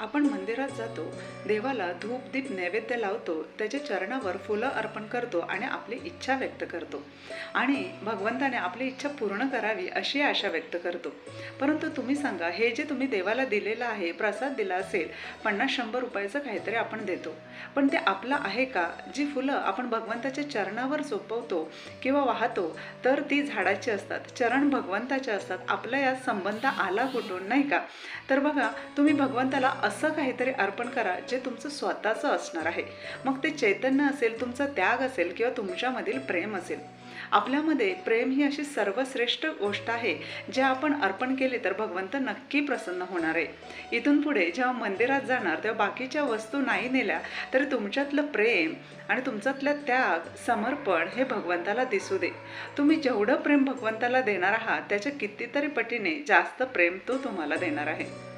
आपण मंदिरात जातो, देवाला धूप दीप नैवेद्य लावतो, त्याच्या चरणावर फुलं अर्पण करतो आणि आपली इच्छा व्यक्त करतो आणि भगवंताने आपली इच्छा पूर्ण करावी अशी आशा व्यक्त करतो. परंतु तुम्ही सांगा, हे जे तुम्ही देवाला दिलेलं आहे, प्रसाद दिला असेल, 50-100 रुपयाचं काहीतरी आपण देतो, पण ते आपलं आहे का? जी फुलं आपण भगवंताच्या चरणावर सोपवतो किंवा वाहतो तर ती झाडाची असतात, चरण भगवंताचे असतात. आपला यात संबंध आला कुठून, नाही का? तर बघा, तुम्ही भगवंताला असं काहीतरी अर्पण करा जे तुमचं स्वतःचं असणार आहे. मग ते चैतन्य असेल, तुमचा त्याग असेल किंवा तुमच्यामधील प्रेम असेल. आपल्यामध्ये प्रेम ही अशी सर्वश्रेष्ठ गोष्ट आहे, जे आपण अर्पण केले तर भगवंत नक्की प्रसन्न होणार आहे. इथून पुढे जेव्हा मंदिरात जाणार तेव्हा बाकीच्या वस्तू नाही नेल्या तरी तुमच्यातलं प्रेम आणि तुमच्यातलं त्याग, समर्पण हे भगवंताला दिसू दे. तुम्ही जेवढं प्रेम भगवंताला देणार आहात त्याच्या कितीतरी पटीने जास्त प्रेम तो तुम्हाला देणार आहे.